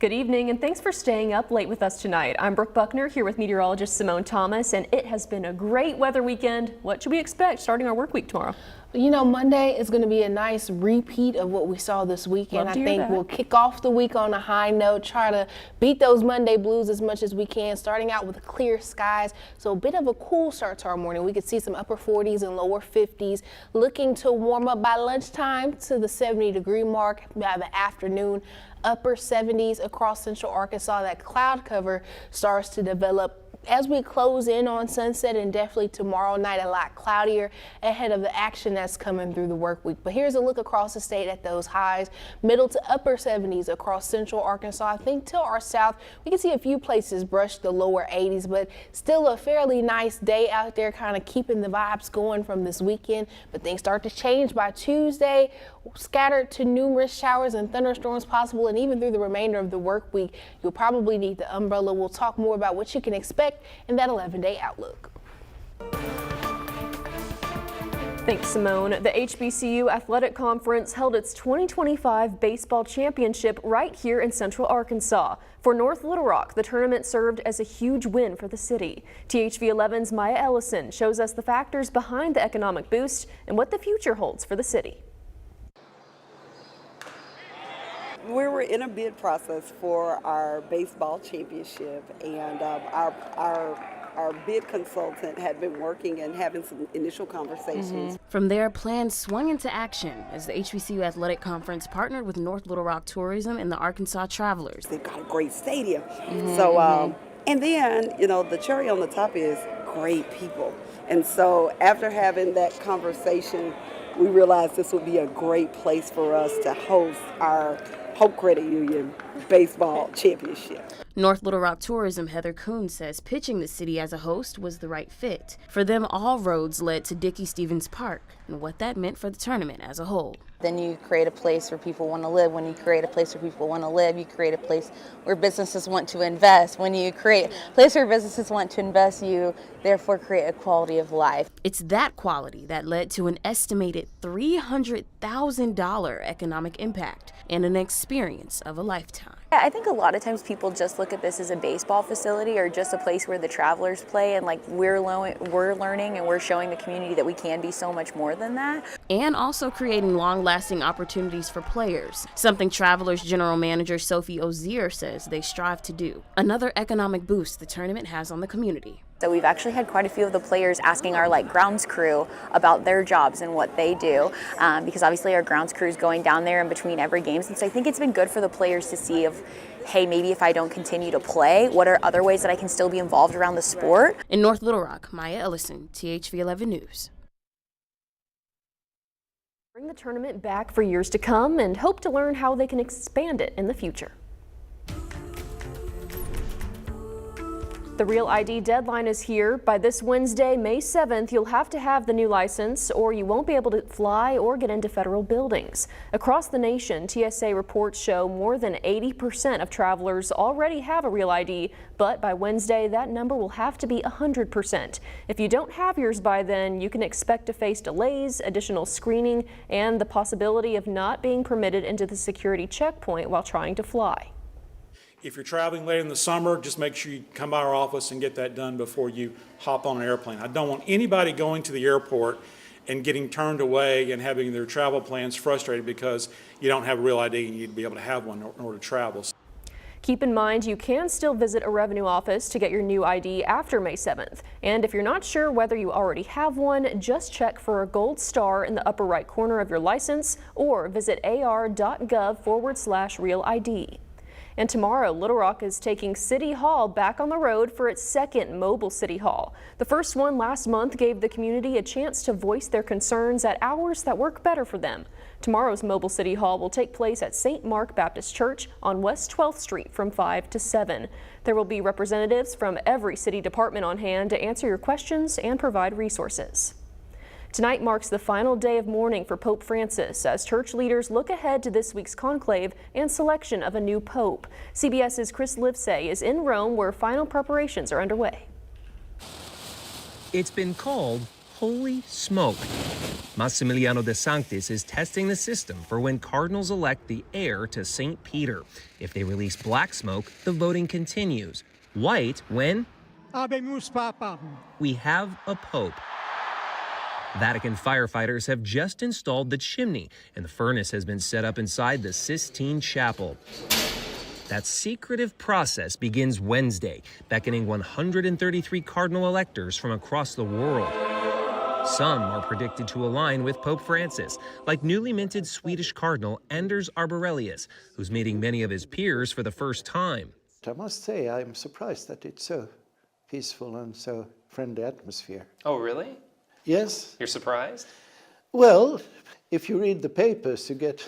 Good evening, and thanks for staying up late with us tonight. I'm Brooke Buckner here with meteorologist Simone Thomas, and it has been a great weather weekend. What should we expect starting our work week tomorrow? You know, Monday is going to be a nice repeat of what we saw this weekend. I think we'll kick off the week on a high note, try to beat those Monday blues as much as we can, starting out with clear skies. So a bit of a cool start to our morning. We could see some upper 40s and lower 50s, looking to warm up by lunchtime to the 70-degree mark by the afternoon. Upper 70s across central Arkansas. That cloud cover starts to develop as we close in on sunset, and definitely tomorrow night a lot cloudier ahead of the action that's coming through the work week. But here's a look across the state at those highs. Middle to upper 70s across central Arkansas. I think to our south we can see a few places brush the lower 80s, but still a fairly nice day out there, kind of keeping the vibes going from this weekend. But things start to change by Tuesday. Scattered to numerous showers and thunderstorms possible, and even through the remainder of the work week you'll probably need the umbrella. We'll talk more about what you can expect in that 11-day outlook. Thanks, Simone. The HBCU Athletic Conference held its 2025 baseball championship right here in central Arkansas. For North Little Rock, the tournament served as a huge win for the city. THV 11's Maya Ellison shows us the factors behind the economic boost and what the future holds for the city. We were in a bid process for our baseball championship, and our bid consultant had been working and having some initial conversations. From there, plans swung into action as the HBCU Athletic Conference partnered with North Little Rock Tourism and the Arkansas Travelers. They've got a great stadium. So, and then, you know, the cherry on the top is great people. And so after having that conversation, we realized this would be a great place for us to host our Hope Credit Union baseball championship. North Little Rock Tourism Heather Kuhn says pitching the city as a host was the right fit. For them, all roads led to Dickey Stevens Park and what that meant for the tournament as a whole. Then you create a place where people want to live. When you create a place where people want to live, you create a place where businesses want to invest. When you create a place where businesses want to invest, you therefore create a quality of life. It's that quality that led to an estimated $300,000 economic impact and an experience of a lifetime. I think a lot of times people just look at this as a baseball facility or just a place where the Travelers play, and like we're learning and we're showing the community that we can be so much more than that. And also creating long-lasting opportunities for players, something Travelers General Manager Sophie Ozier says they strive to do. Another economic boost the tournament has on the community. So we've actually had quite a few of the players asking our grounds crew about their jobs and what they do, because obviously our grounds crew is going down there in between every game. And so I think it's been good for the players to see of, hey, maybe if I don't continue to play, what are other ways that I can still be involved around the sport? In North Little Rock, Maya Ellison, THV 11 News. Bring the tournament back for years to come and hope to learn how they can expand it in the future. The Real ID deadline is here. By this Wednesday, May 7th, you'll have to have the new license or you won't be able to fly or get into federal buildings. Across the nation, TSA reports show more than 80% of travelers already have a Real ID, but by Wednesday, that number will have to be 100%. If you don't have yours by then, you can expect to face delays, additional screening, and the possibility of not being permitted into the security checkpoint while trying to fly. If you're traveling late in the summer, just make sure you come by our office and get that done before you hop on an airplane. I don't want anybody going to the airport and getting turned away and having their travel plans frustrated because you don't have a Real ID and you'd be able to have one in order to travel. Keep in mind you can still visit a revenue office to get your new ID after May 7th. And if you're not sure whether you already have one, just check for a gold star in the upper right corner of your license or visit ar.gov/Real ID. And tomorrow, Little Rock is taking City Hall back on the road for its second mobile City Hall. The first one last month gave the community a chance to voice their concerns at hours that work better for them. Tomorrow's mobile City Hall will take place at St. Mark Baptist Church on West 12th Street from 5 to 7. There will be representatives from every city department on hand to answer your questions and provide resources. Tonight marks the final day of mourning for Pope Francis as church leaders look ahead to this week's conclave and selection of a new pope. CBS's Chris Livesay is in Rome where final preparations are underway. It's been called Holy Smoke. Massimiliano De Sanctis is testing the system for when Cardinals elect the heir to St. Peter. If they release black smoke, the voting continues. White when we have a pope. Vatican firefighters have just installed the chimney, and the furnace has been set up inside the Sistine Chapel. That secretive process begins Wednesday, beckoning 133 cardinal electors from across the world. Some are predicted to align with Pope Francis, like newly minted Swedish Cardinal Anders Arborelius, who's meeting many of his peers for the first time. I must say, I'm surprised that it's so peaceful and so friendly atmosphere. Oh, really? Yes. You're surprised? Well, if you read the papers, you get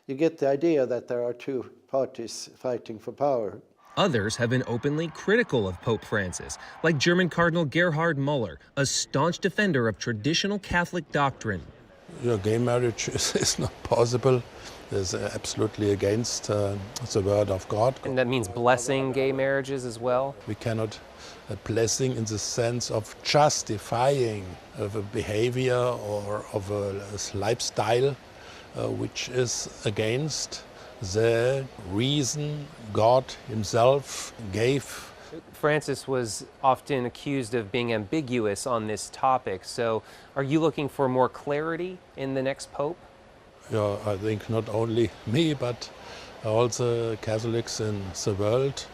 you get the idea that there are two parties fighting for power. Others have been openly critical of Pope Francis, like German Cardinal Gerhard Müller, a staunch defender of traditional Catholic doctrine. Gay marriage is not possible. It's absolutely against the word of God. And that means blessing gay marriages as well? We cannot blessing in the sense of justifying of a behavior or of a lifestyle which is against the reason God himself gave. Francis was often accused of being ambiguous on this topic, so are you looking for more clarity in the next pope? Yeah, I think not only me, but also Catholics in the world.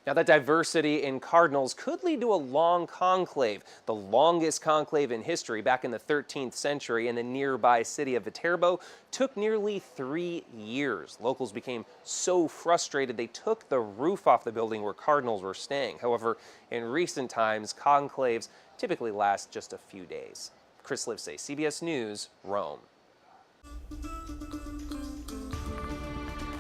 Now, that diversity in cardinals could lead to a long conclave, the longest conclave in history. Back in the 13th century in the nearby city of Viterbo, took nearly 3 years. Locals became so frustrated they took the roof off the building where cardinals were staying. However, in recent times, conclaves typically last just a few days. Chris Livesay, CBS News, Rome.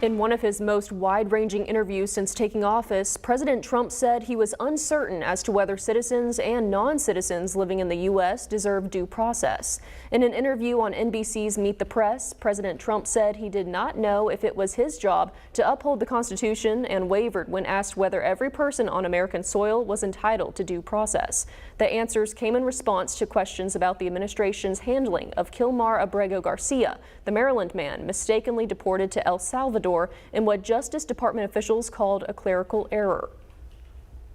In one of his most wide-ranging interviews since taking office, President Trump said he was uncertain as to whether citizens and non-citizens living in the U.S. deserve due process. In an interview on NBC's Meet the Press, President Trump said he did not know if it was his job to uphold the Constitution and wavered when asked whether every person on American soil was entitled to due process. The answers came in response to questions about the administration's handling of Kilmar Abrego Garcia, the Maryland man mistakenly deported to El Salvador in what Justice Department officials called a clerical error.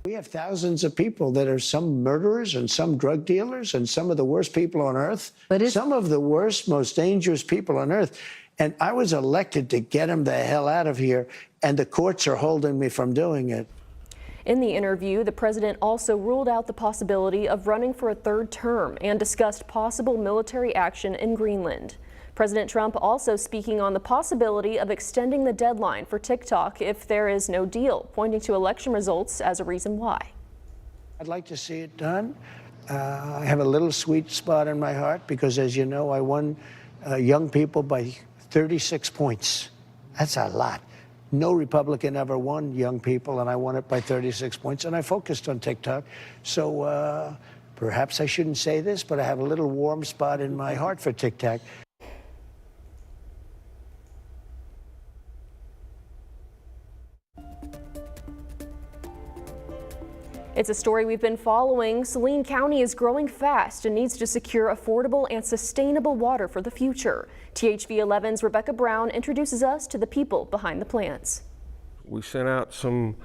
We have thousands of people that are some murderers and some drug dealers and some of the worst people on earth, some of the worst, most dangerous people on earth. And I was elected to get them the hell out of here, and the courts are holding me from doing it. In the interview, the president also ruled out the possibility of running for a third term and discussed possible military action in Greenland. President Trump also speaking on the possibility of extending the deadline for TikTok if there is no deal, pointing to election results as a reason why. I'd like to see it done. I have a little sweet spot in my heart because, as you know, I won young people by 36 points. That's a lot. No Republican ever won young people, and I won it by 36 points, and I focused on TikTok. So perhaps I shouldn't say this, but I have a little warm spot in my heart for TikTok. It's a story we've been following. Saline County is growing fast and needs to secure affordable and sustainable water for the future. THV 11's Rebecca Brown introduces us to the people behind the plans. We sent out some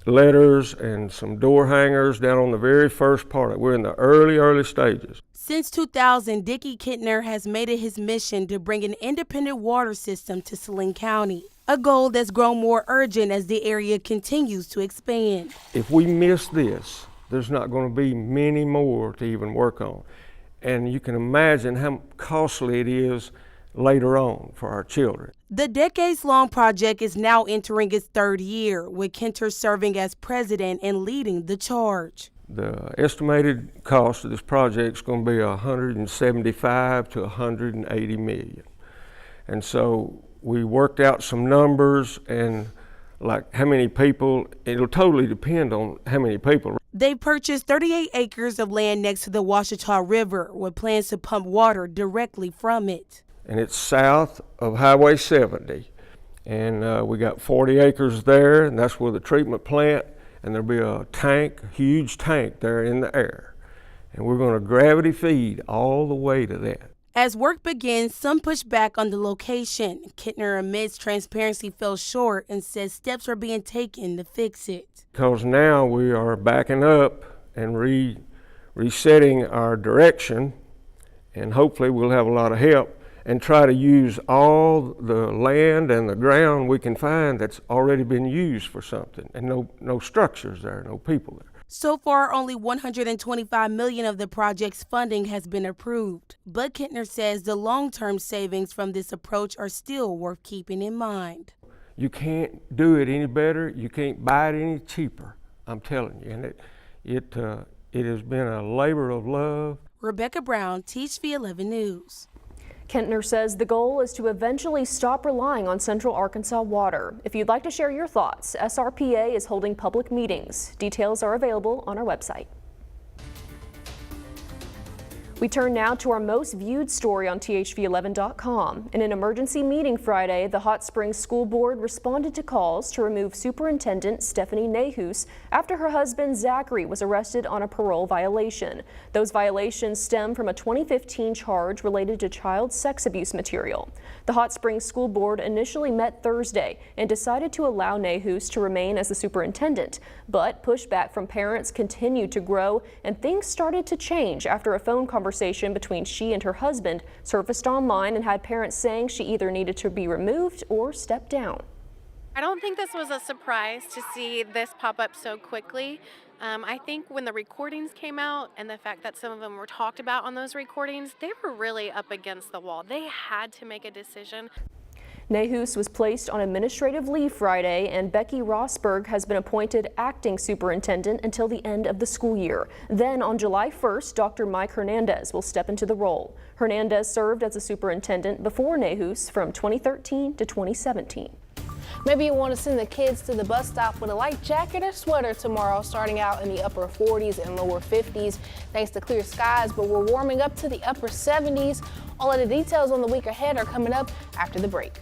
letters and some door hangers down on the very first part. We're in the early stages. Since 2000, Dickie Kintner has made it his mission to bring an independent water system to Saline County, a goal that's grown more urgent as the area continues to expand. If we miss this, there's not going to be many more to even work on. And you can imagine how costly it is later on for our children. The decades-long project is now entering its third year, with Kintner serving as president and leading the charge. The estimated cost of this project is going to be $175 to $180 million. And so we worked out some numbers and like how many people, it'll totally depend on how many people. They purchased 38 acres of land next to the Ouachita River with plans to pump water directly from it. And it's south of Highway 70. And we got 40 acres there, and that's where the treatment plant, and there'll be a tank, a huge tank there in the air. and we're going to gravity feed all the way to that. As work begins, some push back on the location. Kittner admits transparency fell short and says steps are being taken to fix it. Because now we are backing up and resetting our direction, and hopefully we'll have a lot of help and try to use all the land and the ground we can find that's already been used for something, and no structures there, no people there. So far, only $125 million of the project's funding has been approved. But Kittner says the long-term savings from this approach are still worth keeping in mind. You can't do it any better. You can't buy it any cheaper, I'm telling you. And it has been a labor of love. Rebecca Brown, TV 11 News. Kentner says the goal is to eventually stop relying on Central Arkansas water. If you'd like to share your thoughts, SRPA is holding public meetings. Details are available on our website. We turn now to our most viewed story on THV11.com. In an emergency meeting Friday, the Hot Springs School Board responded to calls to remove Superintendent Stephanie Nahus after her husband Zachary was arrested on a parole violation. Those violations stem from a 2015 charge related to child sex abuse material. The Hot Springs School Board initially met Thursday and decided to allow Nahus to remain as the superintendent, but pushback from parents continued to grow and things started to change after a phone conversation between she and her husband surfaced online and had parents saying she either needed to be removed or step down. I don't think this was a surprise to see this pop up so quickly. I think when the recordings came out and the fact that some of them were talked about on those recordings, they were really up against the wall. They had to make a decision. Nahus was placed on administrative leave Friday, and Becky Rosberg has been appointed acting superintendent until the end of the school year. Then on July 1st, Dr. Mike Hernandez will step into the role. Hernandez served as a superintendent before Nahus from 2013 to 2017. Maybe you want to send the kids to the bus stop with a light jacket or sweater tomorrow, starting out in the upper 40s and lower 50s thanks to clear skies, but we're warming up to the upper 70s. All of the details on the week ahead are coming up after the break.